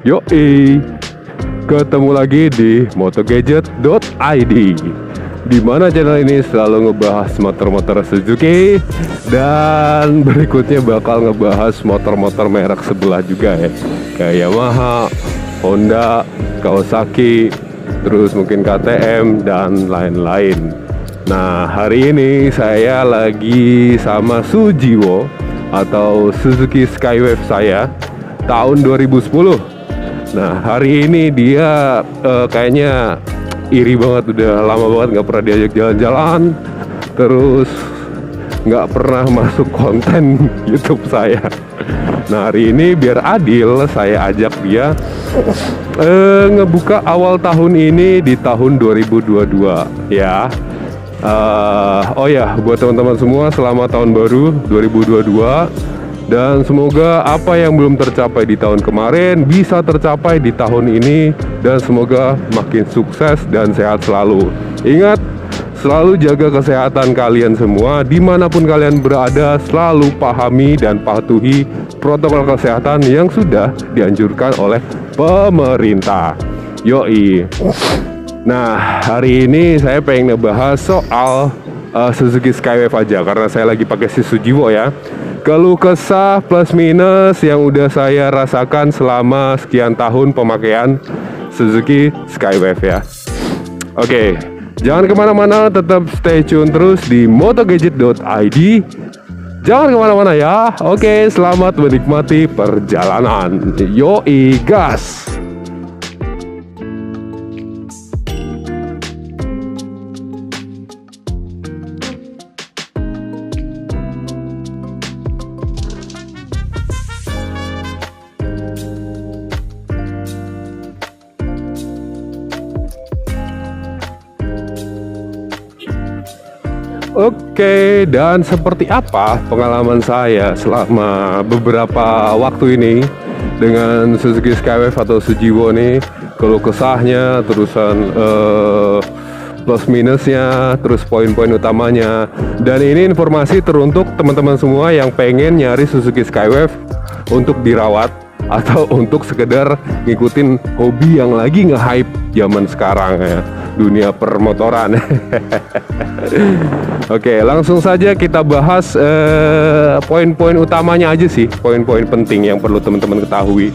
Yoi, ketemu lagi di motogadget.id, di mana channel ini selalu ngebahas motor-motor Suzuki dan berikutnya bakal ngebahas motor-motor merek sebelah juga ya, kayak Yamaha, Honda, Kawasaki, terus mungkin KTM dan lain-lain. Nah, hari ini saya lagi sama Sujiwo atau Suzuki Skywave saya tahun 2010. Nah, hari ini dia kayaknya iri banget, udah lama banget nggak pernah diajak jalan-jalan, terus nggak pernah masuk konten YouTube saya. Nah, hari ini biar adil, saya ajak dia ngebuka awal tahun ini di tahun 2022 ya. Oh ya, buat teman-teman semua selamat tahun baru 2022. Dan semoga apa yang belum tercapai di tahun kemarin bisa tercapai di tahun ini. Dan semoga makin sukses dan sehat selalu. Ingat, selalu jaga kesehatan kalian semua. Dimanapun kalian berada, selalu pahami dan patuhi protokol kesehatan yang sudah dianjurkan oleh pemerintah. Yoi. Nah, hari ini saya pengen ngebahas soal Suzuki Skywave aja, karena saya lagi pakai si Sujiwo ya. Keluh kesah plus minus yang udah saya rasakan selama sekian tahun pemakaian Suzuki Skywave ya. Oke, jangan kemana-mana, tetap stay tune terus di motogadget.id. Jangan kemana-mana ya. Oke, selamat menikmati perjalanan. Yoi, gas! Oke, dan seperti apa pengalaman saya selama beberapa waktu ini dengan Suzuki Skywave atau Sujiwo nih, keluh kesahnya, terusan plus minusnya, terus poin-poin utamanya. Dan ini informasi teruntuk teman-teman semua yang pengen nyari Suzuki Skywave untuk dirawat atau untuk sekedar ngikutin hobi yang lagi nge-hype zaman sekarang ya, dunia permotoran. Oke, langsung saja kita bahas poin-poin utamanya aja sih, poin-poin penting yang perlu teman-teman ketahui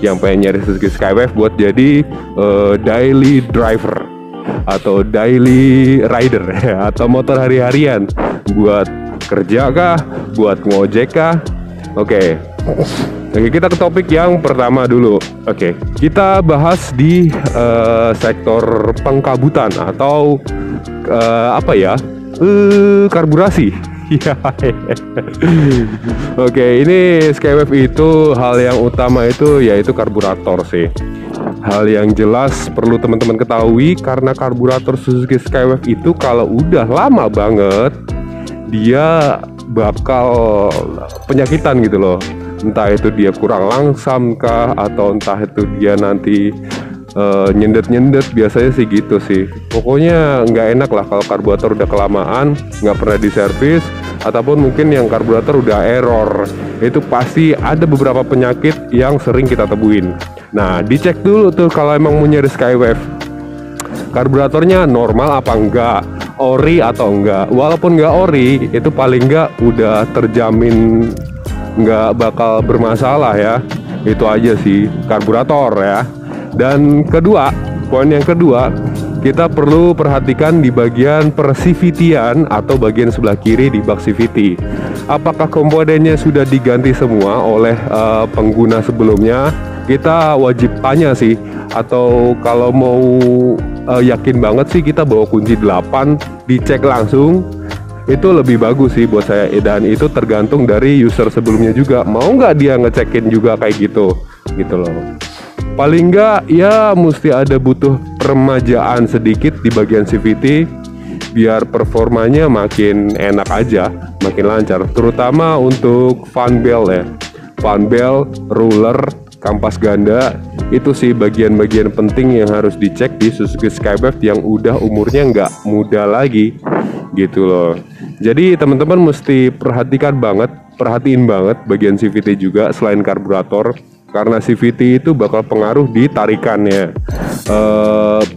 yang pengen nyari Suzuki Skywave buat jadi daily driver atau daily rider atau motor hari-harian, buat kerja kah, buat ngojek kah. Oke, kita ke topik yang pertama dulu. Oke, kita bahas di sektor pengkabutan atau apa ya, karburasi. Oke, ini Skywave itu hal yang utama itu yaitu karburator sih. Hal yang jelas perlu teman-teman ketahui, karena karburator Suzuki Skywave itu kalau udah lama banget dia bakal penyakitan gitu loh. Entah itu dia kurang langsam kah, atau entah itu dia nanti nyendet-nyendet, biasanya sih gitu sih. Pokoknya nggak enak lah kalau karburator udah kelamaan, nggak pernah diservis, ataupun mungkin yang karburator udah error. Itu pasti ada beberapa penyakit yang sering kita temuin. Nah, dicek dulu tuh kalau emang mau nyari Skywave, karburatornya normal apa enggak, ori atau enggak. Walaupun nggak ori, itu paling enggak udah terjamin nggak bakal bermasalah ya. Itu aja sih karburator ya. Dan kedua, poin yang kedua, kita perlu perhatikan di bagian per CVT-an atau bagian sebelah kiri di bak CVT. Apakah komponennya sudah diganti semua oleh pengguna sebelumnya? Kita wajib tanya sih. Atau kalau mau yakin banget sih, kita bawa kunci 8, dicek langsung. Itu lebih bagus sih buat saya. Dan itu tergantung dari user sebelumnya juga, mau nggak dia ngecekin juga kayak gitu loh. Paling nggak ya mesti ada butuh peremajaan sedikit di bagian CVT biar performanya makin enak aja, makin lancar. Terutama untuk fan belt ya, fan belt, ruler, kampas ganda, itu sih bagian-bagian penting yang harus dicek di Suzuki Skywave yang udah umurnya nggak muda lagi gitu loh. Jadi teman-teman mesti perhatiin banget bagian CVT juga selain karburator. karena CVT itu bakal pengaruh di tarikannya,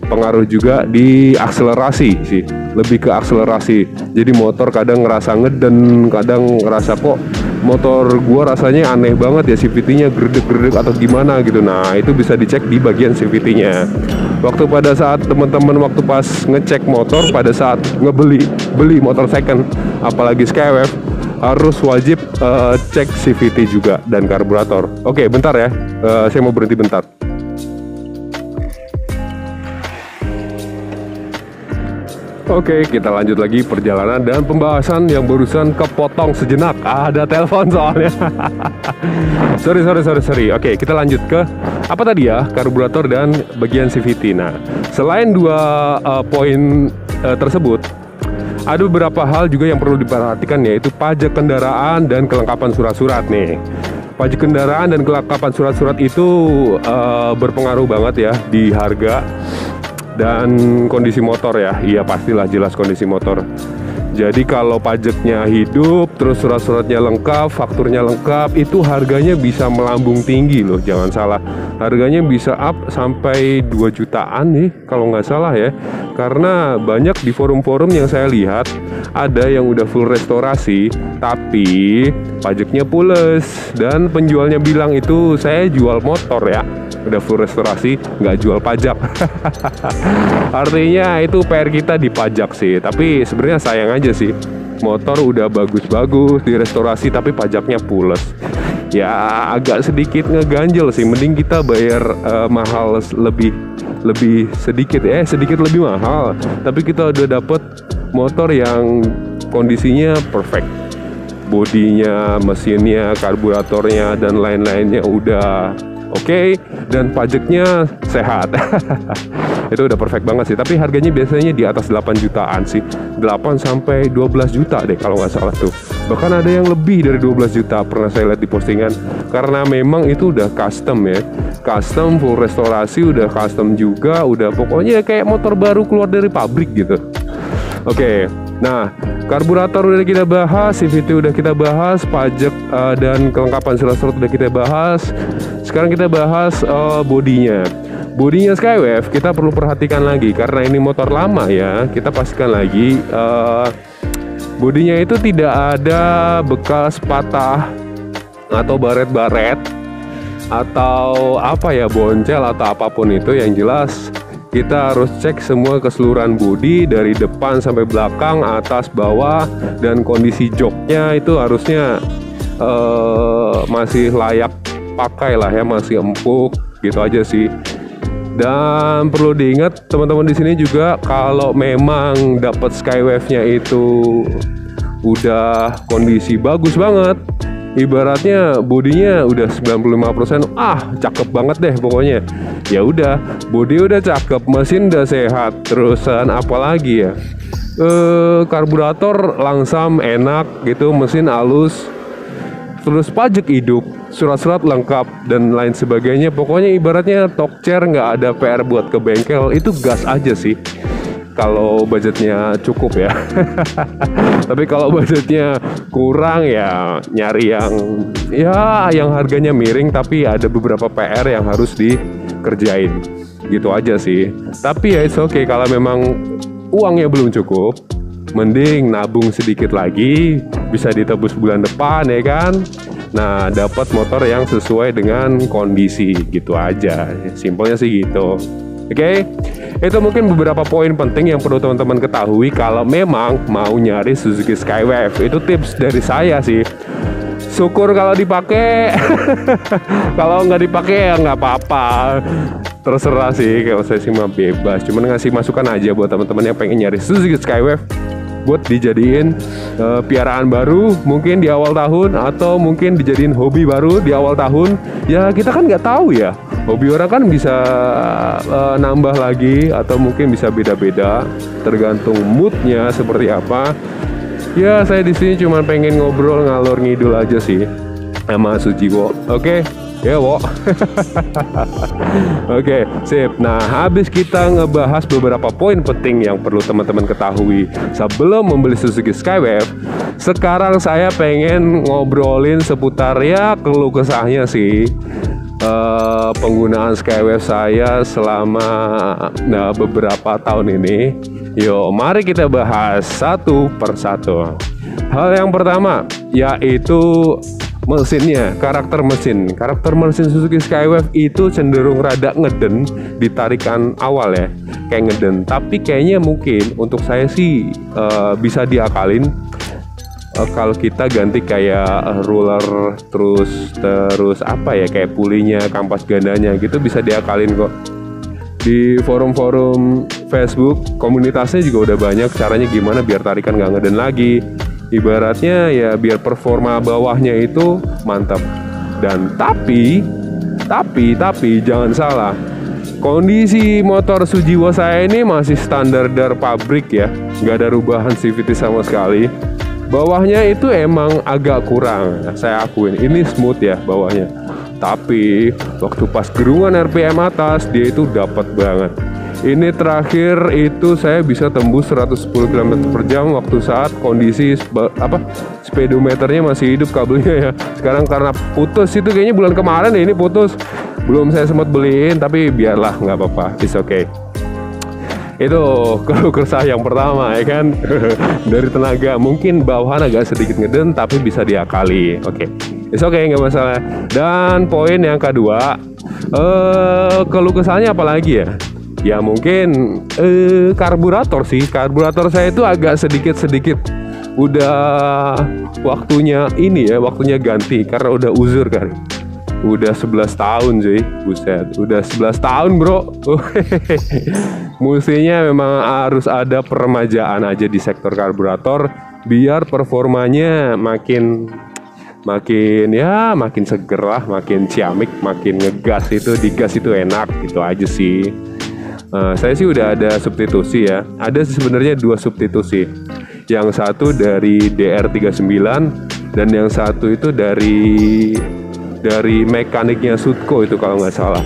pengaruh juga di akselerasi sih, lebih ke akselerasi. Jadi motor kadang ngerasa ngeden, kadang ngerasa kok motor gua rasanya aneh banget ya, CVT-nya gredek-gredek atau gimana gitu. Nah itu bisa dicek di bagian CVT-nya. Waktu pada saat teman-teman waktu pas ngecek motor, pada saat beli motor second, apalagi Skywave, harus wajib cek CVT juga dan karburator. Oke, bentar ya, saya mau berhenti bentar. Oke, kita lanjut lagi perjalanan dan pembahasan yang barusan kepotong sejenak. Ada telepon soalnya. Sorry. Oke, kita lanjut ke apa tadi ya? Karburator dan bagian CVT. Nah, selain dua poin tersebut, ada beberapa hal juga yang perlu diperhatikan, yaitu pajak kendaraan dan kelengkapan surat-surat nih. Pajak kendaraan dan kelengkapan surat-surat itu berpengaruh banget ya di harga dan kondisi motor ya. Iya pastilah, jelas kondisi motor. Jadi kalau pajaknya hidup, terus surat-suratnya lengkap, fakturnya lengkap, itu harganya bisa melambung tinggi loh, jangan salah. Harganya bisa up sampai 2 jutaan nih kalau nggak salah ya. Karena banyak di forum-forum yang saya lihat, ada yang udah full restorasi tapi pajaknya pules, dan penjualnya bilang itu saya jual motor ya, udah full restorasi nggak jual pajak. Artinya itu PR kita di pajak sih. Tapi sebenarnya sayang aja sih, motor udah bagus-bagus direstorasi tapi pajaknya pules. Ya agak sedikit ngeganjel sih. Mending kita bayar mahal lebih sedikit lebih mahal, tapi kita udah dapet motor yang kondisinya perfect. Bodinya, mesinnya, karburatornya dan lain-lainnya udah oke, dan pajaknya sehat. Itu udah perfect banget sih. Tapi harganya biasanya di atas 8 jutaan sih, 8 sampai 12 juta deh kalau nggak salah tuh. Bahkan ada yang lebih dari 12 juta pernah saya lihat di postingan. Karena memang itu udah custom ya, custom, full restorasi, udah custom juga, udah pokoknya kayak motor baru keluar dari pabrik gitu. Oke, nah karburator udah kita bahas, CVT udah kita bahas, pajak dan kelengkapan surat-surat udah kita bahas. Sekarang kita bahas bodinya. Bodinya Skywave kita perlu perhatikan lagi, karena ini motor lama ya. Kita pastikan lagi bodinya itu tidak ada bekas patah atau baret-baret atau apa ya, boncel atau apapun itu. Yang jelas kita harus cek semua keseluruhan bodi dari depan sampai belakang, atas, bawah, dan kondisi joknya itu harusnya masih layak pakai lah ya, masih empuk gitu aja sih. Dan perlu diingat teman-teman di sini juga, kalau memang dapat Skywave-nya itu udah kondisi bagus banget, ibaratnya bodinya udah 95%, cakep banget deh pokoknya. Ya udah, bodi udah cakep, mesin udah sehat, terusan apalagi ya, karburator langsam enak gitu, mesin halus, terus pajak hidup, surat-surat lengkap dan lain sebagainya. Pokoknya ibaratnya Talkchair, nggak ada PR buat ke bengkel, itu gas aja sih kalau budgetnya cukup ya. Tapi kalau budgetnya kurang ya nyari yang harganya miring tapi ada beberapa PR yang harus dikerjain gitu aja sih. Tapi ya it's okay, kalau memang uangnya belum cukup, mending nabung sedikit lagi, bisa ditebus bulan depan ya kan. Nah dapat motor yang sesuai dengan kondisi gitu aja, simpelnya sih gitu. Oke, itu mungkin beberapa poin penting yang perlu teman-teman ketahui kalau memang mau nyari Suzuki Skywave. Itu tips dari saya sih. Syukur kalau dipakai. Kalau nggak dipakai ya nggak apa-apa. Terserah sih, kalau saya sih mah bebas. Cuman ngasih masukan aja buat teman-teman yang pengen nyari Suzuki Skywave buat dijadiin piaraan baru mungkin di awal tahun, atau mungkin dijadiin hobi baru di awal tahun. Ya kita kan nggak tahu ya, hobi orang kan bisa nambah lagi atau mungkin bisa beda-beda tergantung moodnya seperti apa. Ya saya di sini cuma pengen ngobrol ngalor ngidul aja sih sama Sujiwo. Oke. Ya wo. Oke, sip. Nah habis kita ngebahas beberapa poin penting yang perlu teman-teman ketahui sebelum membeli Suzuki Skywave, sekarang saya pengen ngobrolin seputar ya keluh kesahnya sih. penggunaan Skywave saya selama beberapa tahun ini. Yuk, mari kita bahas satu persatu. Hal yang pertama yaitu mesinnya, karakter mesin. Karakter mesin Suzuki Skywave itu cenderung rada ngeden di tarikan awal ya, kayak ngeden. Tapi kayaknya mungkin untuk saya sih bisa diakalin kalau kita ganti kayak roller terus apa ya, kayak pulinya, kampas gandanya gitu bisa diakalin kok. Di forum-forum Facebook komunitasnya juga udah banyak caranya gimana biar tarikan nggak ngeden lagi. Ibaratnya ya biar performa bawahnya itu mantap. Dan tapi jangan salah, kondisi motor Sujiwo saya ini masih standar dari pabrik ya, nggak ada rubahan CVT sama sekali. Bawahnya itu emang agak kurang, saya akuin. Ini smooth ya bawahnya. Tapi waktu pas gerungan RPM atas dia itu dapat banget. Ini terakhir itu saya bisa tembus 110 km per jam waktu saat kondisi speedometernya masih hidup kabelnya ya. Sekarang karena putus, itu kayaknya bulan kemarin ya ini putus. Belum saya sempat beliin, tapi biarlah, nggak apa-apa, it's okay. Itu keluh kesah yang pertama ya kan. Dari tenaga mungkin bawahan agak sedikit ngeden tapi bisa diakali. Oke. It's okay, nggak masalah. Dan poin yang kedua, keluh kesahnya apa lagi ya? Ya mungkin karburator sih. Karburator saya itu agak sedikit udah waktunya ini ya, waktunya ganti karena udah uzur kan. Udah 11 tahun cuy, buset, udah 11 tahun bro. Mestinya memang harus ada peremajaan aja di sektor karburator biar performanya makin seger lah, makin ciamik, makin ngegas, itu digas itu enak, gitu aja sih. Saya sih udah ada substitusi ya. Ada sebenarnya 2 substitusi. Yang satu dari DR39 dan yang satu itu dari mekaniknya Sutco itu kalau nggak salah.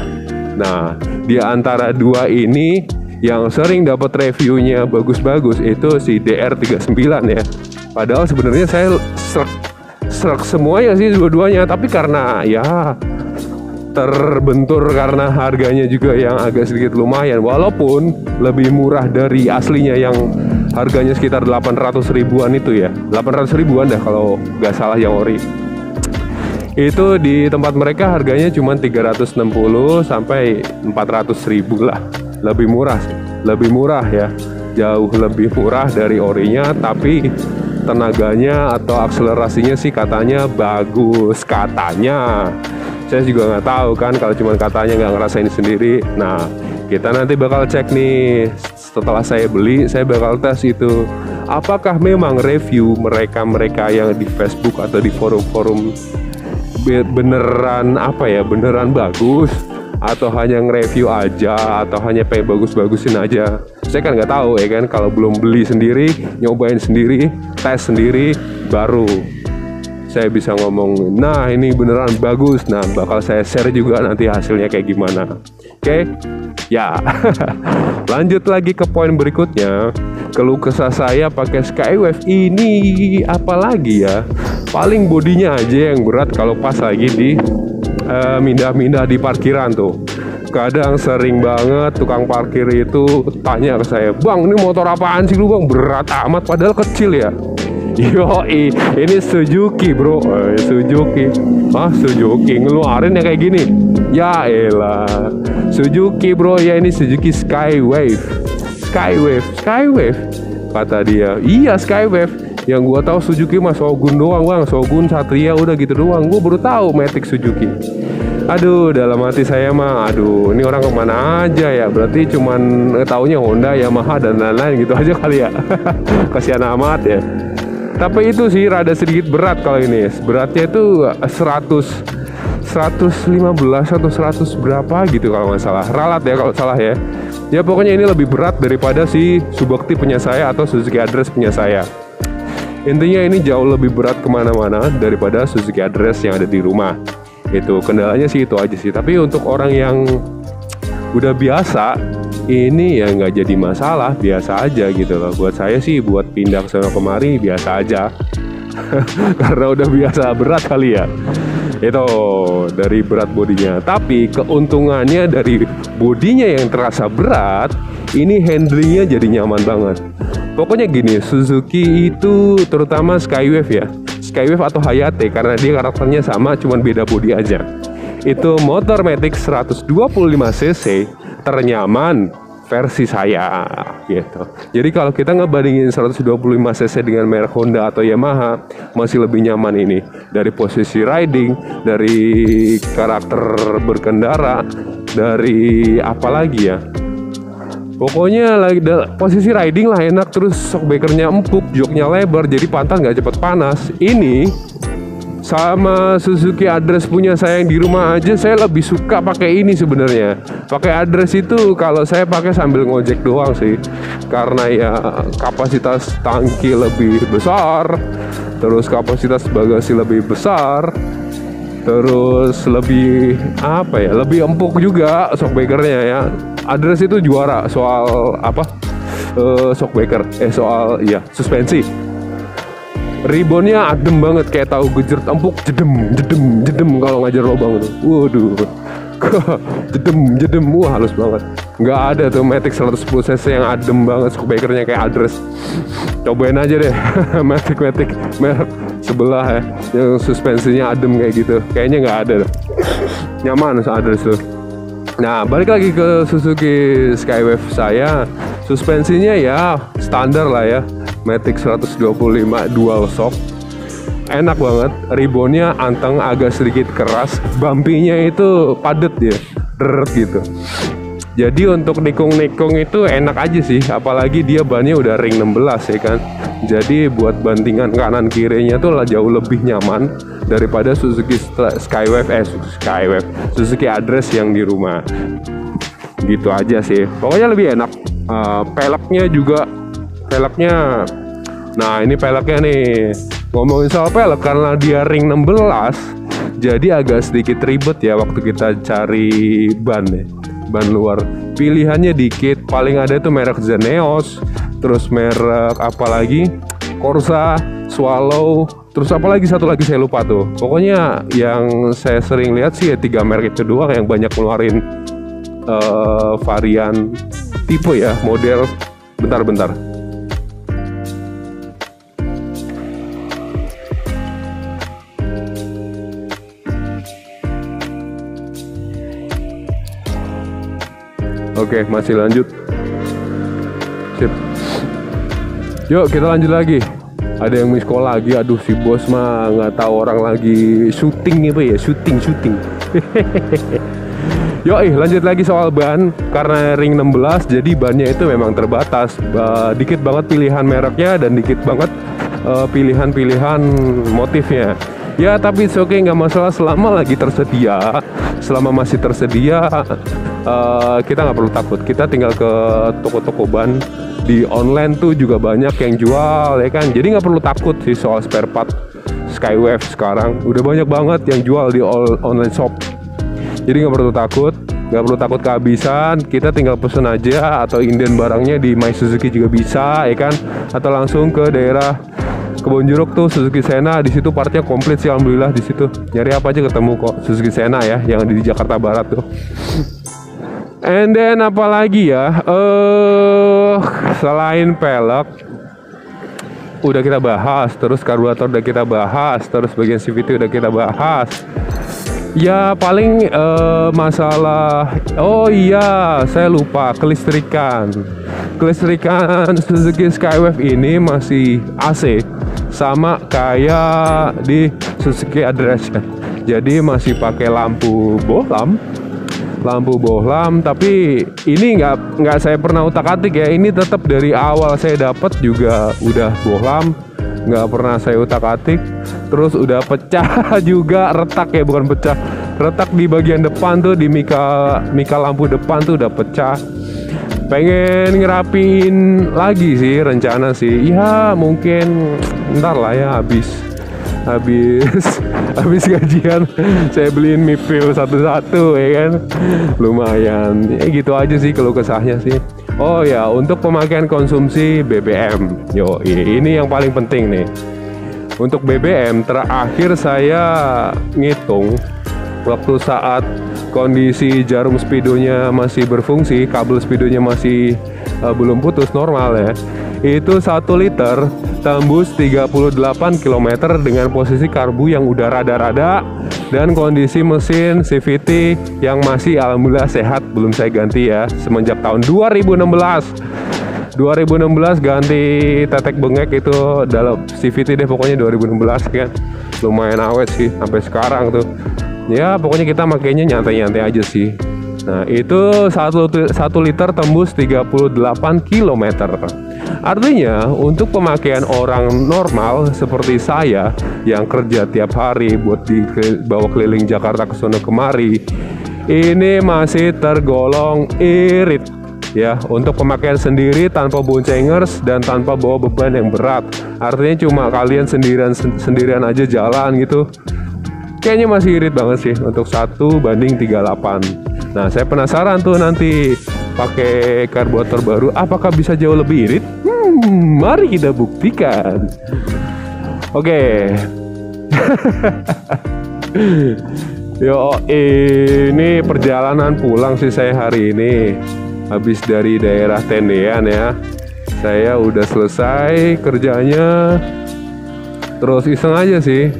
Nah, di antara 2 ini yang sering dapat reviewnya bagus-bagus itu si DR39 ya. Padahal sebenarnya saya serak semuanya sih dua-duanya, tapi karena ya terbentur karena harganya juga yang agak sedikit lumayan, walaupun lebih murah dari aslinya yang harganya sekitar 800 ribuan itu ya, 800 ribuan dah kalau nggak salah yang ori. Itu di tempat mereka harganya cuma 360 sampai 400 ribu lah, lebih murah sih, lebih murah ya, jauh lebih murah dari orinya, tapi tenaganya atau akselerasinya sih katanya bagus, katanya. Saya juga nggak tahu kan, kalau cuma katanya, nggak ngerasain sendiri. Nah, kita nanti bakal cek nih setelah saya beli, saya bakal tes itu apakah memang review mereka yang di Facebook atau di forum-forum beneran beneran bagus, atau hanya nge-review aja, atau hanya pengen bagus-bagusin aja. Saya kan nggak tahu ya kan, kalau belum beli sendiri, nyobain sendiri, tes sendiri, baru saya bisa ngomong, nah ini beneran bagus. Nah, bakal saya share juga nanti hasilnya kayak gimana. Oke? Ya. Lanjut lagi ke poin berikutnya. Keluh kesah saya pakai Skywave ini apalagi ya? Paling bodinya aja yang berat kalau pas lagi di mindah-mindah di parkiran tuh. Kadang sering banget tukang parkir itu tanya ke saya, "Bang, ini motor apaan sih lu bang? Berat amat padahal kecil ya." Yoi, ini Suzuki bro, Suzuki. Suzuki ngeluarin ya kayak gini. Ya elah, Suzuki bro, ya ini Suzuki Skywave. Kata dia, iya Skywave. Yang gua tahu Suzuki mah Shogun doang bang, Shogun, Satria, udah gitu doang. Gua baru tahu Matic Suzuki. Aduh, dalam hati saya mah, aduh, ini orang kemana aja ya? Berarti cuman taunya Honda, Yamaha dan lain-lain gitu aja kali ya. Kasihan amat ya. Tapi itu sih rada sedikit berat kalau ini. Beratnya itu 115 atau 100 berapa gitu kalau nggak salah. Ralat ya kalau salah ya. Ya pokoknya ini lebih berat daripada si Subakti punya saya atau Suzuki Address punya saya. Intinya ini jauh lebih berat kemana-mana daripada Suzuki Address yang ada di rumah. Itu kendalanya sih itu aja sih. Tapi untuk orang yang udah biasa, ini ya nggak jadi masalah, biasa aja gitu loh. Buat saya sih, buat pindah ke sana kemari biasa aja. Karena udah biasa berat kali ya. Itu dari berat bodinya. Tapi keuntungannya dari bodinya yang terasa berat, ini handlingnya jadi nyaman banget. Pokoknya gini, Suzuki itu terutama Skywave ya, Skywave atau Hayate, karena dia karakternya sama, cuman beda bodi aja. Itu motor Matic 125cc ternyaman versi saya gitu. Jadi kalau kita ngebandingin 125cc dengan merek Honda atau Yamaha, masih lebih nyaman ini. Dari posisi riding, dari karakter berkendara, dari apa lagi ya, pokoknya lagi posisi riding lah enak, terus shockbreakernya empuk, joknya lebar, jadi pantat nggak cepet panas. Ini sama Suzuki Address punya saya yang di rumah aja, saya lebih suka pakai ini sebenarnya. Pakai Address itu kalau saya pakai sambil ngojek doang sih, karena ya kapasitas tangki lebih besar, terus kapasitas bagasi lebih besar, terus lebih apa ya, lebih empuk juga shockbreakernya ya. Address itu juara soal apa, shockbreaker, soal iya suspensi. Ribonnya adem banget, kayak tahu gejrot empuk, jedem kalau ngajar lubang tuh. Waduh, jedem, wah halus banget. Nggak ada tuh Matic 110cc yang adem banget shockbreakernya kayak Address. Cobain aja deh Matic merek sebelah ya, yang suspensinya adem kayak gitu. Kayaknya nggak ada deh. Nyaman Address tuh. Nah, balik lagi ke Suzuki Skywave saya, suspensinya ya standar lah ya, Matic 125 dual shock, enak banget. Ribonnya anteng, agak sedikit keras, bumpy-nya itu padet ya, deret gitu. Jadi untuk nikung-nikung itu enak aja sih, apalagi dia bannya udah ring 16 ya kan. Jadi buat bantingan kanan kirinya tuh jauh lebih nyaman daripada Suzuki Suzuki Address yang di rumah. Gitu aja sih, pokoknya lebih enak. Peleknya juga, nah ini peleknya nih, ngomongin soal pelek, karena dia ring 16 jadi agak sedikit ribet ya waktu kita cari ban ya, ban luar. Pilihannya dikit, paling ada itu merek Zeneos, terus merek apa lagi, Corsa, Swallow, terus apa lagi, satu lagi saya lupa tuh. Pokoknya yang saya sering lihat sih ya 3 merek itu doang yang banyak ngeluarin varian tipe ya, model. Bentar. Oke, masih lanjut. Sip. Yuk kita lanjut lagi. Ada yang miss call lagi. Aduh, si bos mah nggak tahu orang lagi syuting apa ya, syuting. Yuk, lanjut lagi soal ban. Karena ring 16 jadi bannya itu memang terbatas. Dikit banget pilihan mereknya dan dikit banget pilihan motifnya. Ya tapi it's okay, nggak masalah selama lagi tersedia. Selama masih tersedia, kita nggak perlu takut. Kita tinggal ke toko-toko ban. Di online tuh juga banyak yang jual ya kan. Jadi nggak perlu takut sih soal spare part Skywave sekarang. Udah banyak banget yang jual di online shop. Jadi nggak perlu takut kehabisan. Kita tinggal pesen aja atau inden barangnya di My Suzuki juga bisa ya kan. Atau langsung ke daerah Kebonjeruk tuh Suzuki Sena, di situ partnya komplit sih alhamdulillah di situ. Nyari apa aja ketemu kok Suzuki Sena ya, yang di Jakarta Barat tuh. And then apa lagi ya? Selain pelek udah kita bahas, terus karburator udah kita bahas, terus bagian CVT udah kita bahas. Ya paling masalah, oh iya saya lupa, kelistrikan Suzuki Skywave ini masih AC, sama kayak di Suzuki Address ya. Jadi masih pakai lampu bohlam, tapi ini nggak saya pernah utak-atik ya. Ini tetap dari awal saya dapat juga udah bohlam, nggak pernah saya utak-atik. Terus udah pecah juga, retak ya, bukan pecah, retak di bagian depan tuh, di mika lampu depan tuh udah pecah. Pengen ngerapiin lagi sih, rencana sih ya, mungkin ntar lah ya, habis gajian saya beliin mipil satu-satu ya kan, lumayan ya. Gitu aja sih kalau kesahnya sih. Oh ya, untuk pemakaian konsumsi BBM, ini yang paling penting nih. Untuk BBM terakhir saya ngitung waktu saat kondisi jarum speedonya masih berfungsi, kabel speedonya masih belum putus normal ya. Itu 1 liter tembus 38 km dengan posisi karbu yang udah rada-rada dan kondisi mesin CVT yang masih alhamdulillah sehat, belum saya ganti ya semenjak tahun 2016 ganti tetek bengek itu dalam CVT deh pokoknya 2016 kan. Lumayan awet sih sampai sekarang tuh. Ya pokoknya kita makainya nyantai-nyantai aja sih. Nah itu 1 liter tembus 38 km. Artinya untuk pemakaian orang normal seperti saya yang kerja tiap hari buat bawa keliling Jakarta ke sono kemari, ini masih tergolong irit ya, untuk pemakaian sendiri tanpa boncengers dan tanpa bawa beban yang berat. Artinya cuma kalian sendirian aja jalan gitu. Kayaknya masih irit banget sih untuk 1:38. Nah, saya penasaran tuh nanti pakai karburator baru apakah bisa jauh lebih irit? Mari kita buktikan. Oke. Yo, ini perjalanan pulang sih saya hari ini. Habis dari daerah Tendean ya. Saya udah selesai kerjanya. Terus iseng aja sih.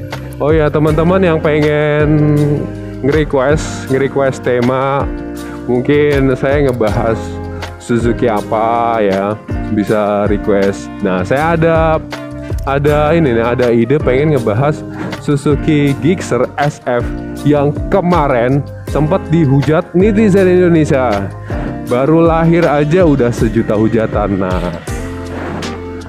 Oh ya, teman-teman yang pengen nge-request tema, mungkin saya ngebahas Suzuki apa ya, bisa request. Nah, saya ada ide pengen ngebahas Suzuki Gixxer SF yang kemarin sempat dihujat netizen Indonesia. Baru lahir aja udah sejuta hujatan. Nah,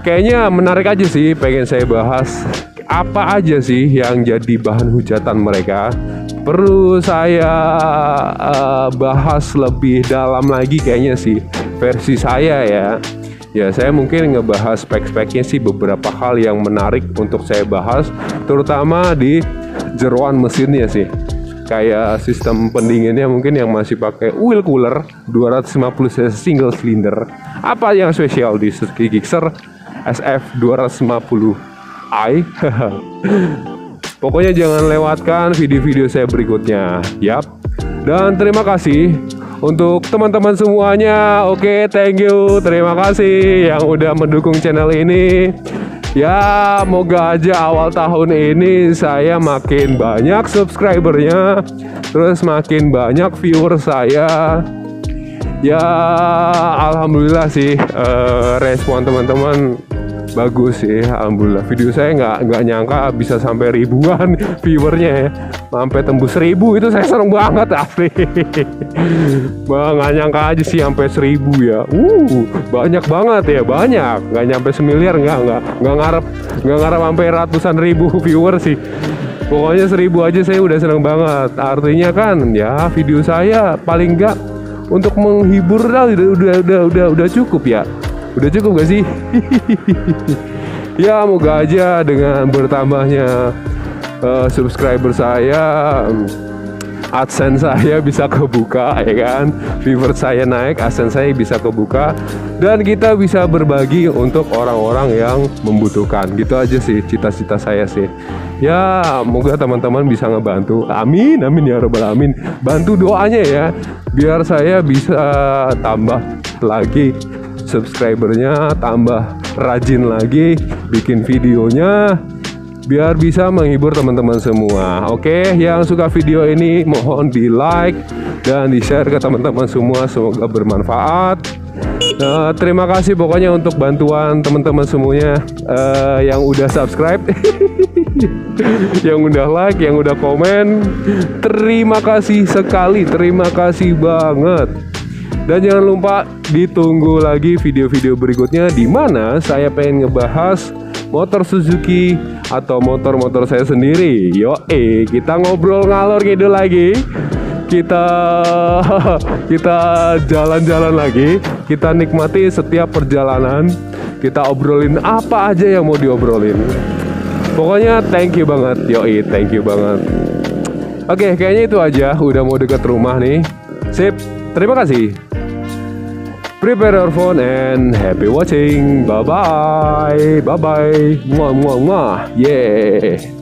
kayaknya menarik aja sih, pengen saya bahas apa aja sih yang jadi bahan hujatan mereka. Perlu saya bahas lebih dalam lagi kayaknya sih, versi saya ya. Ya saya mungkin ngebahas spek-speknya sih, beberapa hal yang menarik untuk saya bahas, terutama di jeroan mesinnya sih. Kayak sistem pendinginnya mungkin yang masih pakai oil cooler 250 cc single cylinder. Apa yang spesial di Suzuki Gixxer SF 250i? Pokoknya jangan lewatkan video-video saya berikutnya. Yap. Dan terima kasih untuk teman-teman semuanya. Oke, thank you. Terima kasih yang udah mendukung channel ini. Ya, moga aja awal tahun ini saya makin banyak subscribernya, terus makin banyak viewer saya. Ya, alhamdulillah sih, respon teman-teman bagus sih, alhamdulillah. Video saya nggak nyangka bisa sampai ribuan viewernya ya, sampai tembus 1000, itu saya seneng banget asli. Nggak nyangka aja sih sampai 1000 ya. Banyak banget ya, banyak. Nggak nyampe semiliar, nggak ngarep sampai ratusan ribu viewer sih. Pokoknya 1000 aja saya udah seneng banget. Artinya kan ya video saya paling nggak untuk menghibur udah cukup ya. Udah cukup gak sih? Ya moga aja dengan bertambahnya subscriber saya, AdSense saya bisa kebuka ya kan, viewer saya naik, AdSense saya bisa kebuka, dan kita bisa berbagi untuk orang-orang yang membutuhkan. Gitu aja sih cita-cita saya sih. Ya moga teman-teman bisa ngebantu. Amin amin ya robbal alamin. Bantu doanya ya, biar saya bisa tambah lagi subscribernya, tambah rajin lagi bikin videonya, biar bisa menghibur teman-teman semua. Oke, yang suka video ini mohon di like dan di share ke teman-teman semua, semoga bermanfaat. Terima kasih pokoknya untuk bantuan teman-teman semuanya yang udah subscribe, yang udah like, yang udah komen. Terima kasih sekali, terima kasih banget. Dan jangan lupa ditunggu lagi video-video berikutnya, di mana saya pengen ngebahas motor Suzuki atau motor-motor saya sendiri. Kita ngobrol ngalor ngidul lagi. Kita jalan-jalan lagi. Kita nikmati setiap perjalanan. Kita obrolin apa aja yang mau diobrolin. Pokoknya thank you banget. Thank you banget. Oke, kayaknya itu aja. Udah mau deket rumah nih. Sip. Terima kasih. Prepare your phone and happy watching. Bye bye. Bye bye. Muah muah muah. Yeah.